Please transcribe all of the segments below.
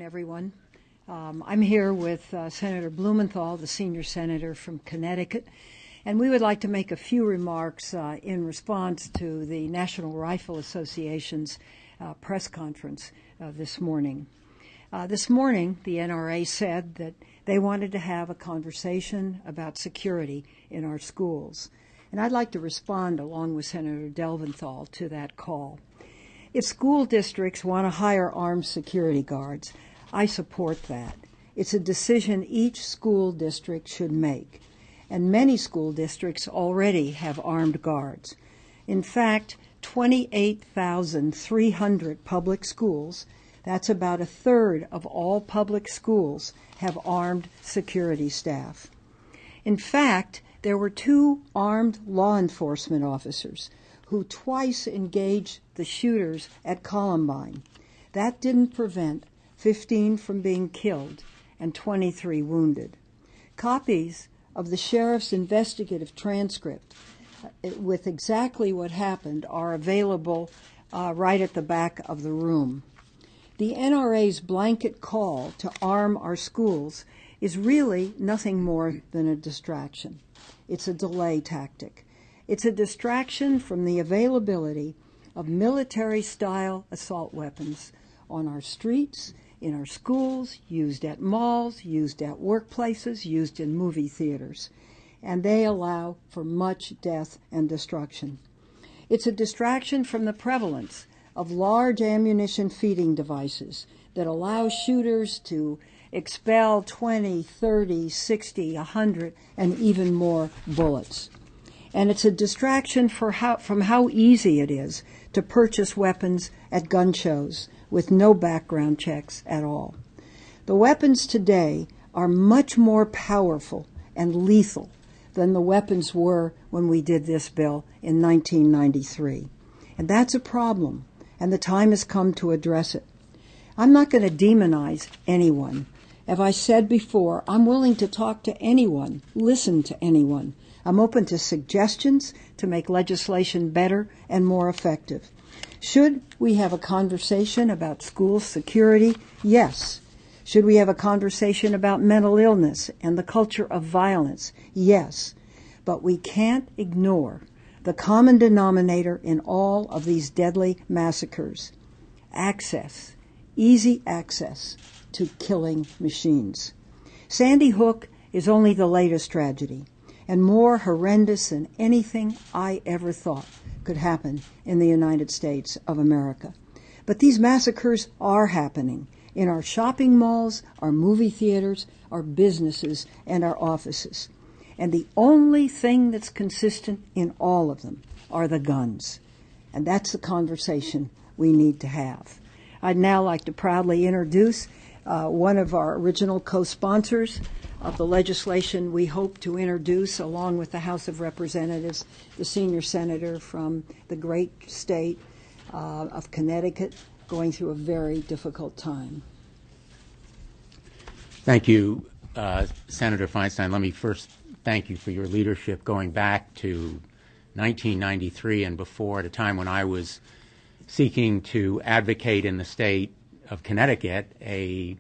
everyone. I'm here with Senator Blumenthal, the senior senator from Connecticut, and we would like to make a few remarks in response to the National Rifle Association's press conference this morning. This morning, the NRA said that they wanted to have a conversation about security in our schools, and I'd like to respond along with Senator Delventhal to that call. If school districts want to hire armed security guards, I support that. It's a decision each school district should make, and many school districts already have armed guards. In fact, 28,300 public schools, that's about a third of all public schools, have armed security staff. In fact, there were 2 armed law enforcement officers who twice engaged the shooters at Columbine. That didn't prevent 15 from being killed and 23 wounded. Copies of the sheriff's investigative transcript with exactly what happened are available right at the back of the room. The NRA's blanket call to arm our schools is really nothing more than a distraction. It's a delay tactic. It's a distraction from the availability of military-style assault weapons on our streets, in our schools, used at malls, used at workplaces, used in movie theaters. And they allow for much death and destruction. It's a distraction from the prevalence of large ammunition feeding devices that allow shooters to expel 20, 30, 60, 100, and even more bullets. And it's a distraction from how easy it is to purchase weapons at gun shows with no background checks at all. The weapons today are much more powerful and lethal than the weapons were when we did this bill in 1993. And that's a problem, and the time has come to address it. I'm not going to demonize anyone. As I said before, I'm willing to talk to anyone, listen to anyone. I'm open to suggestions to make legislation better and more effective. Should we have a conversation about school security? Yes. Should we have a conversation about mental illness and the culture of violence? Yes. But we can't ignore the common denominator in all of these deadly massacres: access, easy access to killing machines. Sandy Hook is only the latest tragedy, and more horrendous than anything I ever thought could happen in the United States of America. But these massacres are happening in our shopping malls, our movie theaters, our businesses, and our offices. And the only thing that's consistent in all of them are the guns. And that's the conversation we need to have. I'd now like to proudly introduce one of our original co-sponsors of the legislation we hope to introduce along with the House of Representatives, the senior senator from the great state of Connecticut, going through a very difficult time. Thank you, Senator Feinstein. Let me first thank you for your leadership going back to 1993 and before, at a time when I was seeking to advocate in the state of Connecticut a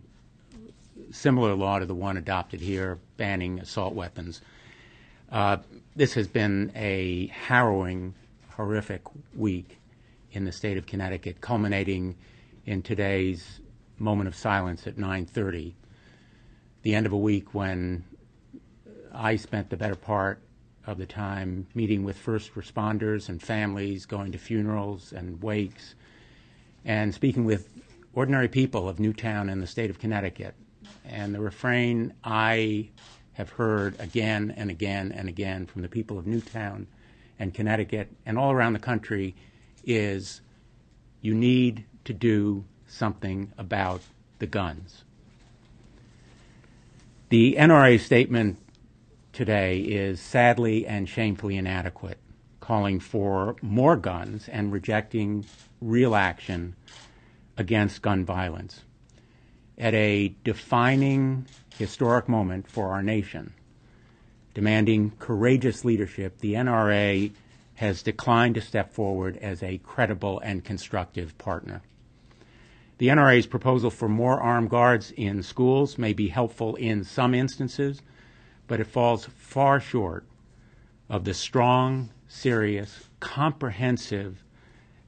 similar law to the one adopted here, banning assault weapons. This has been a harrowing, horrific week in the state of Connecticut, culminating in today's moment of silence at 9:30, the end of a week when I spent the better part of the time meeting with first responders and families, going to funerals and wakes, and speaking with ordinary people of Newtown and the state of Connecticut. And the refrain I have heard again and again and again from the people of Newtown and Connecticut and all around the country is, you need to do something about the guns. The NRA statement today is sadly and shamefully inadequate, calling for more guns and rejecting real action against gun violence. At a defining historic moment for our nation, demanding courageous leadership, the NRA has declined to step forward as a credible and constructive partner. The NRA's proposal for more armed guards in schools may be helpful in some instances, but it falls far short of the strong, serious, comprehensive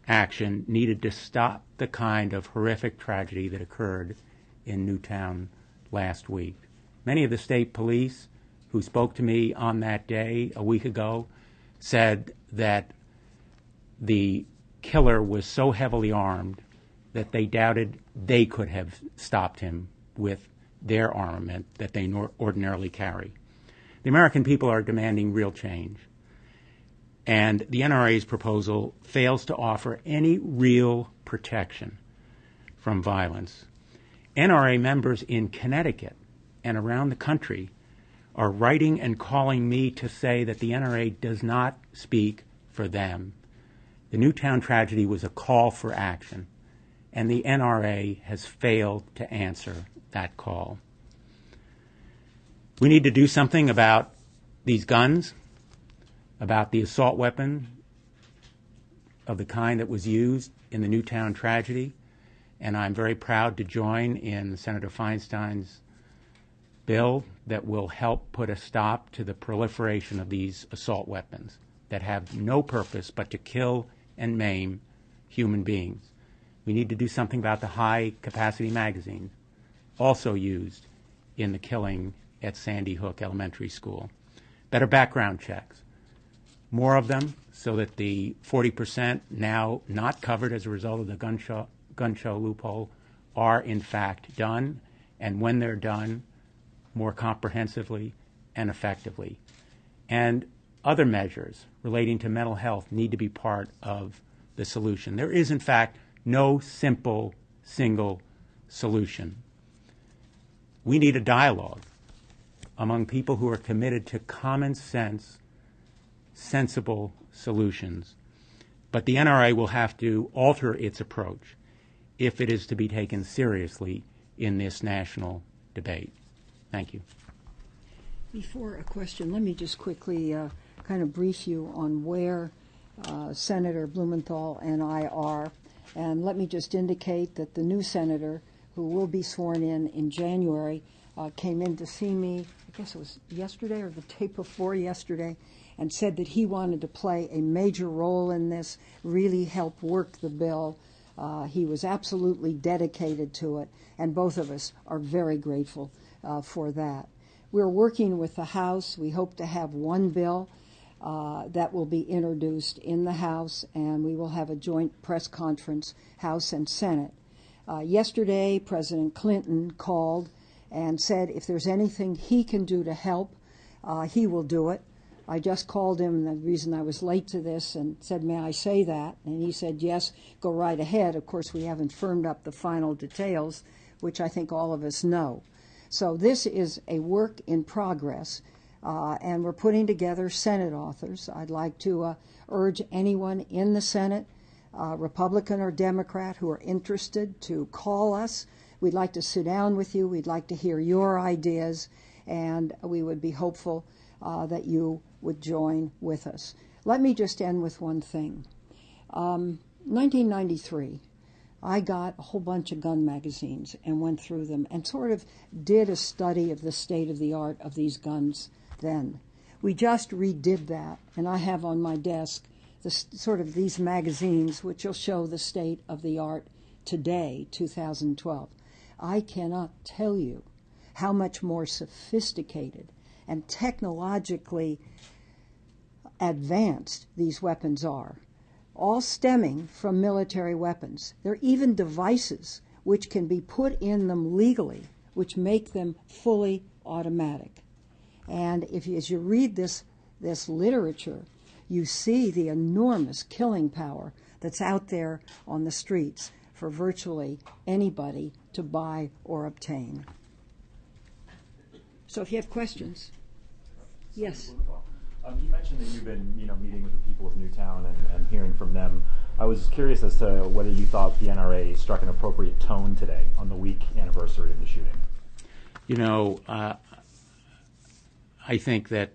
action needed to stop the kind of horrific tragedy that occurred in Newtown last week. Many of the state police who spoke to me on that day a week ago said that the killer was so heavily armed that they doubted they could have stopped him with their armament that they ordinarily carry. The American people are demanding real change, and the NRA's proposal fails to offer any real protection from violence. NRA members in Connecticut and around the country are writing and calling me to say that the NRA does not speak for them. The Newtown tragedy was a call for action, and the NRA has failed to answer that call. We need to do something about these guns, about the assault weapon of the kind that was used in the Newtown tragedy, and I'm very proud to join in Senator Feinstein's bill that will help put a stop to the proliferation of these assault weapons that have no purpose but to kill and maim human beings. We need to do something about the high-capacity magazines also used in the killing at Sandy Hook Elementary School. Better background checks, more of them so that the 40% now not covered as a result of the gun show loophole are in fact done, and when they're done, more comprehensively and effectively. And other measures relating to mental health need to be part of the solution. There is, in fact, no simple, single solution. We need a dialogue among people who are committed to common sense, sensible solutions. But the NRA will have to alter its approach if it is to be taken seriously in this national debate. Thank you. Before a question, let me just quickly kind of brief you on where Senator Blumenthal and I are. And let me just indicate that the new senator, who will be sworn in January, came in to see me, I guess it was yesterday or the day before yesterday, and said that he wanted to play a major role in this, really help work the bill. He was absolutely dedicated to it, and both of us are very grateful for that. We're working with the House. We hope to have one bill that will be introduced in the House, and we will have a joint press conference, House and Senate. Yesterday, President Clinton called and said if there's anything he can do to help, he will do it. I just called him, and the reason I was late to this, and said, may I say that? And he said, yes, go right ahead. Of course, we haven't firmed up the final details, which I think all of us know. So this is a work in progress, and we're putting together Senate authors. I'd like to urge anyone in the Senate, Republican or Democrat, who are interested to call us. We'd like to sit down with you. We'd like to hear your ideas, and we would be hopeful that you would join with us. Let me just end with one thing. 1993, I got a whole bunch of gun magazines and went through them and sort of did a study of the state of the art of these guns then. We just redid that, and I have on my desk sort of these magazines which will show the state of the art today, 2012. I cannot tell you how much more sophisticated and technologically advanced these weapons are, all stemming from military weapons. There are even devices which can be put in them legally, which make them fully automatic. And as you read this literature, you see the enormous killing power that's out there on the streets for virtually anybody to buy or obtain. So if you have questions. Yes. You mentioned that you've been, meeting with the people of Newtown and hearing from them. I was curious as to whether you thought the NRA struck an appropriate tone today on the week anniversary of the shooting. I think that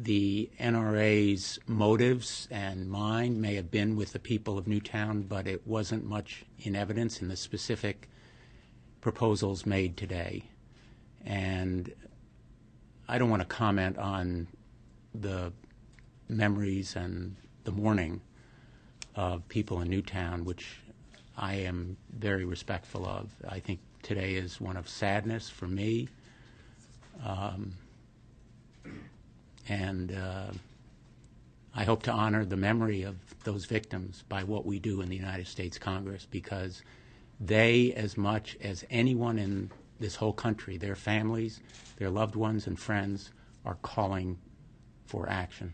the NRA's motives and mine may have been with the people of Newtown, but it wasn't much in evidence in the specific proposals made today. And I don't want to comment on the memories and the mourning of people in Newtown, which I am very respectful of. I think today is one of sadness for me. And I hope to honor the memory of those victims by what we do in the United States Congress, because they, as much as anyone in this whole country, their families, their loved ones and friends, are calling for action.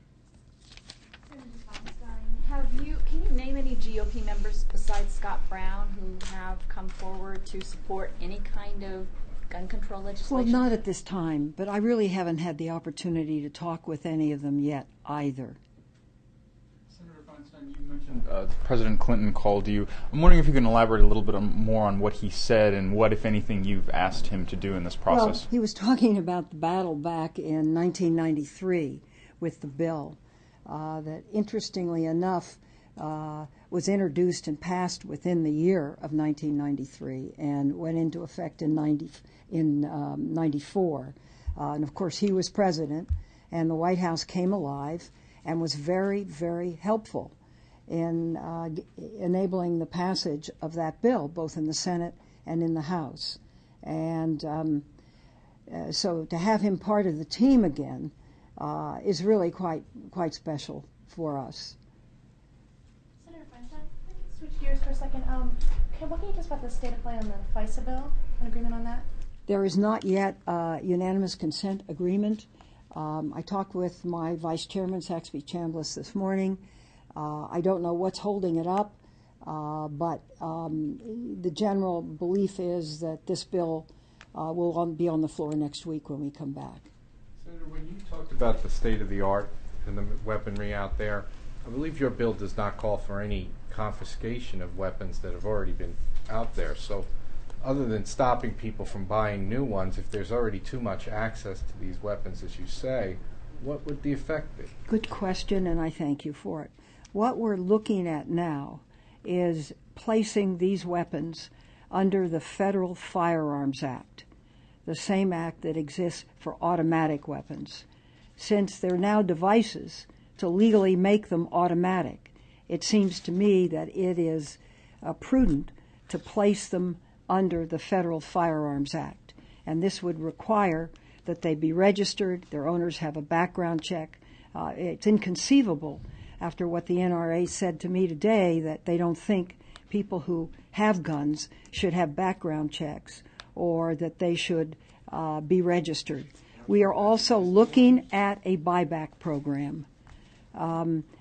Can you name any GOP members besides Scott Brown who have come forward to support any kind of gun control legislation? Well, not at this time, but I really haven't had the opportunity to talk with any of them yet either. Senator Feinstein, you mentioned President Clinton called you. I'm wondering if you can elaborate a little bit more on what he said and what, if anything, you've asked him to do in this process. Well, he was talking about the battle back in 1993 with the bill that, interestingly enough, was introduced and passed within the year of 1993 and went into effect in 94. And of course, he was president, and the White House came alive and was very, very helpful in enabling the passage of that bill, both in the Senate and in the House. And so to have him part of the team again is really quite special for us. Switch gears for a second. What can you tell us about the state of play on the FISA bill? An agreement on that? There is not yet a unanimous consent agreement. I talked with my vice chairman, Saxby Chambliss, this morning. I don't know what's holding it up, but the general belief is that this bill will be on the floor next week when we come back. Senator, when you talked about the state of the art and the weaponry out there, I believe your bill does not call for any confiscation of weapons that have already been out there. So other than stopping people from buying new ones, if there's already too much access to these weapons, as you say, what would the effect be? Good question, and I thank you for it. What we're looking at now is placing these weapons under the Federal Firearms Act, the same act that exists for automatic weapons. Since they're now devices, to legally make them automatic, it seems to me that it is prudent to place them under the Federal Firearms Act. And this would require that they be registered, their owners have a background check. It's inconceivable, after what the NRA said to me today, that they don't think people who have guns should have background checks or that they should be registered. We are also looking at a buyback program.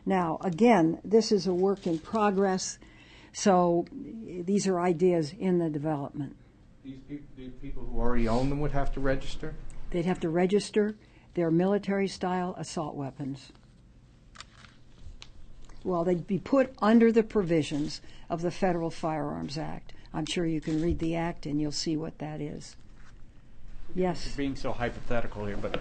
Now, again, this is a work in progress, so these are ideas in the development. These people who already own them would have to register? They'd have to register their military-style assault weapons. Well, they'd be put under the provisions of the Federal Firearms Act. I'm sure you can read the act and you'll see what that is. Yes? Being so hypothetical here, but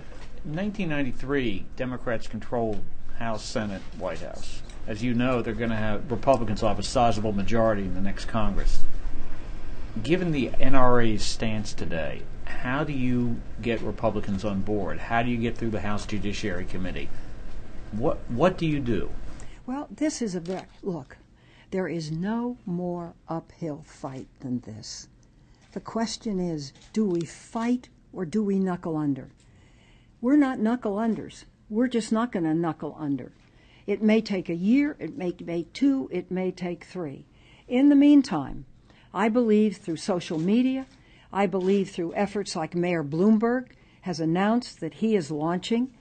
in 1993, Democrats controlled House, Senate, White House. As you know, they're going to have Republicans will have a sizable majority in the next Congress. Given the NRA's stance today, how do you get Republicans on board? How do you get through the House Judiciary Committee? What do you do? Well, this is look, there is no more uphill fight than this. The question is, do we fight or do we knuckle under? We're not knuckle unders. We're just not going to knuckle under. It may take a year, it may take 2, it may take 3. In the meantime, I believe through social media, I believe through efforts like Mayor Bloomberg has announced that he is launching,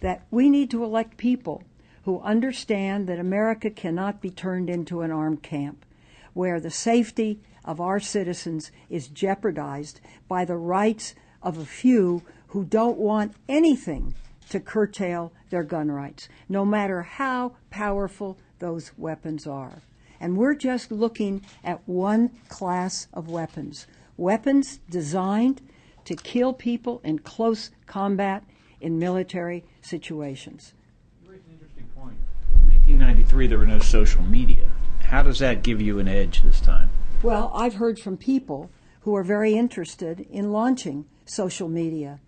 that we need to elect people who understand that America cannot be turned into an armed camp, where the safety of our citizens is jeopardized by the rights of a few who don't want anything to curtail their gun rights, no matter how powerful those weapons are. And we're just looking at one class of weapons, weapons designed to kill people in close combat in military situations. You raise an interesting point. In 1993, there were no social media. How does that give you an edge this time? Well, I've heard from people who are very interested in launching social media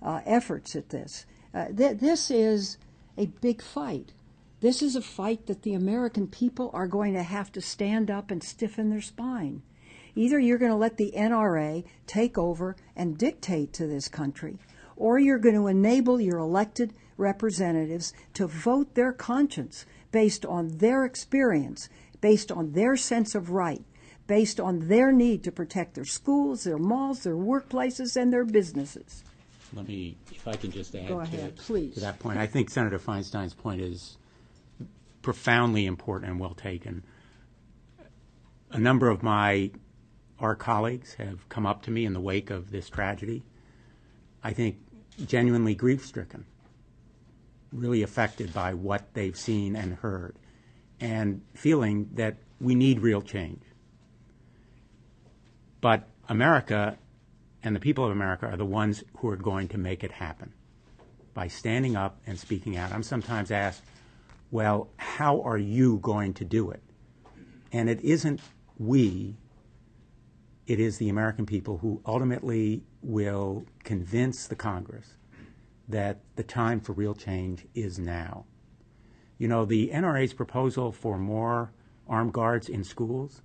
efforts at this. This is a big fight. This is a fight that the American people are going to have to stand up and stiffen their spine. Either you're going to let the NRA take over and dictate to this country, or you're going to enable your elected representatives to vote their conscience based on their experience, based on their sense of right, based on their need to protect their schools, their malls, their workplaces, and their businesses. Let me, if I can just add Go ahead, please. To that point. I think Senator Feinstein's point is profoundly important and well taken. A number of our colleagues have come up to me in the wake of this tragedy, I think genuinely grief-stricken, really affected by what they've seen and heard, and feeling that we need real change. But America and the people of America are the ones who are going to make it happen by standing up and speaking out. I'm sometimes asked, well, how are you going to do it? And it isn't we, it is the American people who ultimately will convince the Congress that the time for real change is now. You know, the NRA's proposal for more armed guards in schools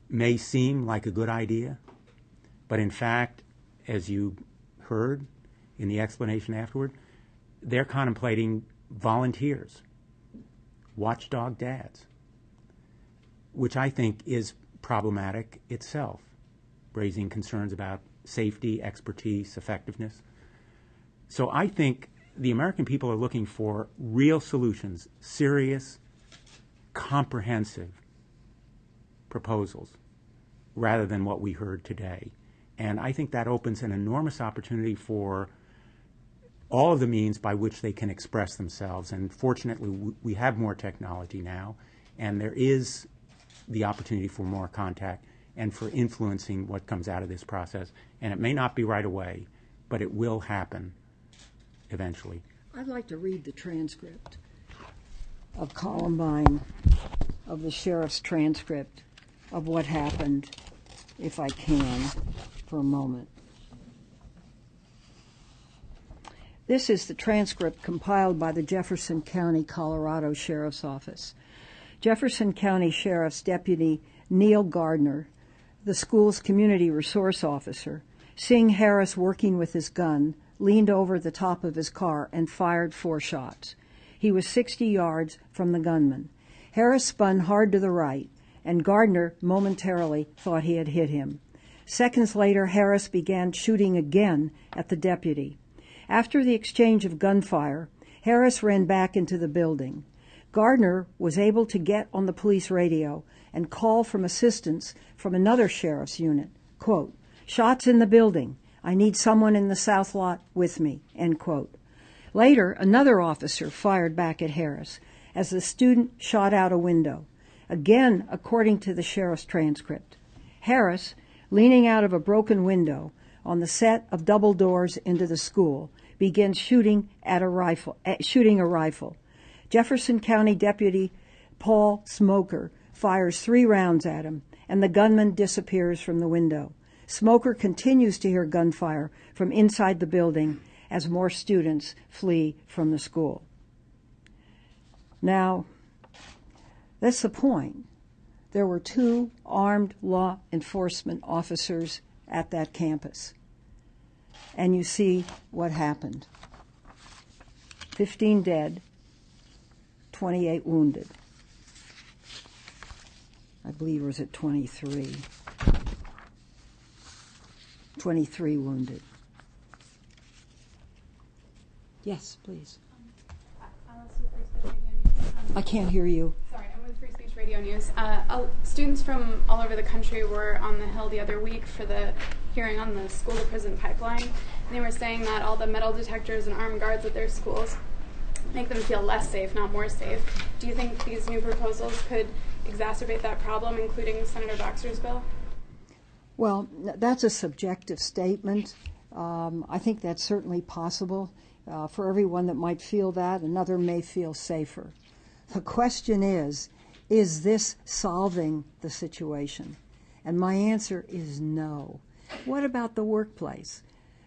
may seem like a good idea, but in fact, as you heard in the explanation afterward, they're contemplating volunteers, watchdog dads, which I think is problematic itself, raising concerns about safety, expertise, effectiveness. So I think the American people are looking for real solutions, serious, comprehensive proposals, rather than what we heard today. And I think that opens an enormous opportunity for all of the means by which they can express themselves. And fortunately, we have more technology now, and there is the opportunity for more contact and for influencing what comes out of this process. And it may not be right away, but it will happen eventually. I'd like to read the transcript of Columbine, of the sheriff's transcript of what happened, if I can, for a moment. This is the transcript compiled by the Jefferson County, Colorado Sheriff's Office. Jefferson County Sheriff's Deputy Neil Gardner, the school's community resource officer, seeing Harris working with his gun, leaned over the top of his car and fired 4 shots. He was 60 yards from the gunman. Harris spun hard to the right, and Gardner momentarily thought he had hit him. Seconds later, Harris began shooting again at the deputy. After the exchange of gunfire, Harris ran back into the building. Gardner was able to get on the police radio and call from assistance from another sheriff's unit. Quote, "Shots in the building. I need someone in the south lot with me," end quote. Later, another officer fired back at Harris as the student shot out a window. Again, according to the sheriff's transcript, Harris, leaning out of a broken window on the set of double doors into the school, began shooting a rifle. Jefferson County Deputy Paul Smoker fires 3 rounds at him, and the gunman disappears from the window. Smoker continues to hear gunfire from inside the building as more students flee from the school. Now, that's the point. There were 2 armed law enforcement officers at that campus. And you see what happened. 15 dead, 28 wounded. I believe it was at 23. 23 wounded. Yes, please. I can't hear you. Sorry, I'm with Free Speech Radio News. Students from all over the country were on the Hill the other week for the hearing on the school-to-prison pipeline. And they were saying that all the metal detectors and armed guards at their schools make them feel less safe, not more safe. Do you think these new proposals could exacerbate that problem, including Senator Boxer's bill? Well, that's a subjective statement, I think that's certainly possible. For everyone that might feel that, another may feel safer. The question is this solving the situation? And my answer is no. What about the workplace?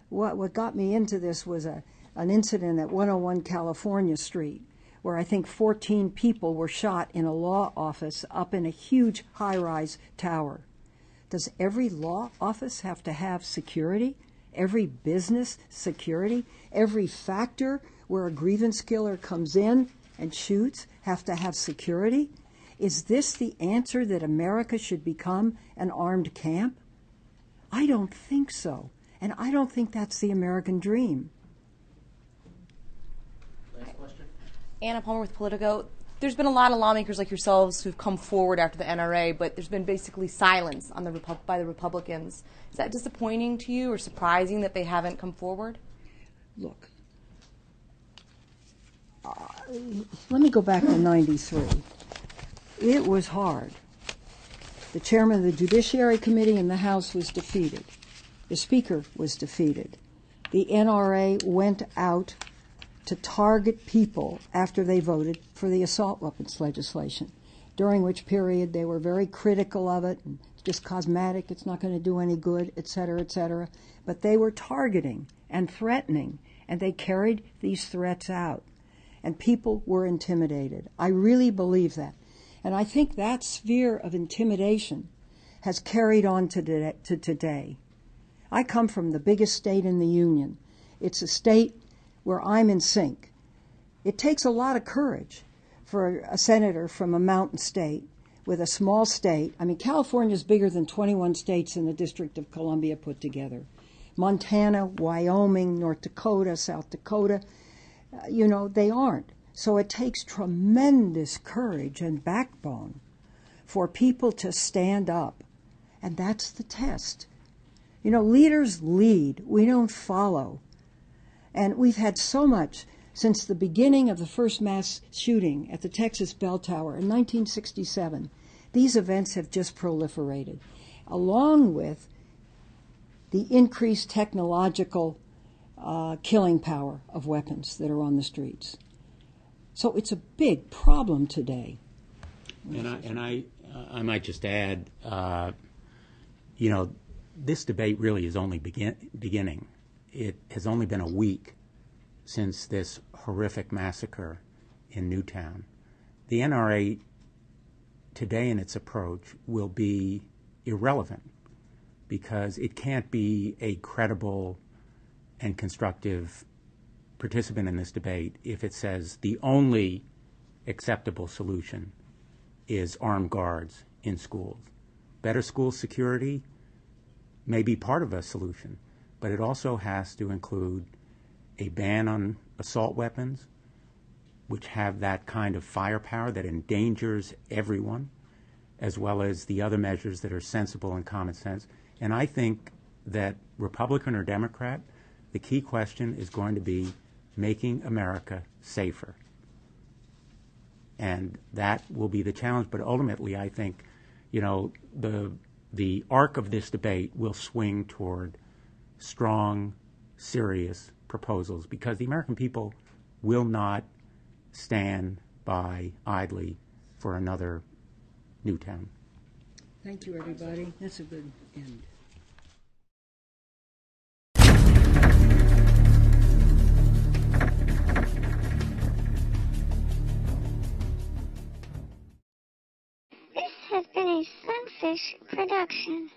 What got me into this was an incident at 101 California Street, where I think 14 people were shot in a law office up in a huge high-rise tower. Does every law office have to have security? Every business security? Every factor where a grievance killer comes in and shoots have to have security? Is this the answer, that America should become an armed camp? I don't think so. And I don't think that's the American dream. Last question. Anna Palmer with Politico. There's been a lot of lawmakers like yourselves who've come forward after the NRA, but there's been basically silence on by the Republicans. Is that disappointing to you or surprising that they haven't come forward? Look, let me go back to '93. It was hard. The chairman of the Judiciary Committee in the House was defeated. The Speaker was defeated. The NRA went out to target people after they voted for the assault weapons legislation, during which period they were very critical of it, and it's just cosmetic, it's not going to do any good, et cetera, et cetera. But they were targeting and threatening, and they carried these threats out. And people were intimidated. I really believe that. And I think that sphere of intimidation has carried on to today. I come from the biggest state in the Union. It's a state where I'm in sync. It takes a lot of courage for a senator from a mountain state with a small state. I mean, California is bigger than 21 states in the District of Columbia put together. Montana, Wyoming, North Dakota, South Dakota, they aren't. So it takes tremendous courage and backbone for people to stand up. And that's the test. Leaders lead. We don't follow. And we've had so much since the beginning of the first mass shooting at the Texas Bell Tower in 1967. These events have just proliferated, along with the increased technological killing power of weapons that are on the streets. So it's a big problem today. And I might just add, this debate really is only beginning. It has only been a week since this horrific massacre in Newtown. The NRA today in its approach will be irrelevant because it can't be a credible and constructive participant in this debate if it says the only acceptable solution is armed guards in schools. Better school security may be part of a solution, but it also has to include a ban on assault weapons, which have that kind of firepower that endangers everyone, as well as the other measures that are sensible and common sense. And I think that Republican or Democrat, the key question is going to be making America safer. And that will be the challenge. But ultimately, I think, the arc of this debate will swing toward strong, serious proposals because the American people will not stand by idly for another Newtown. Thank you, everybody. That's a good end. This has been a Sunfish production.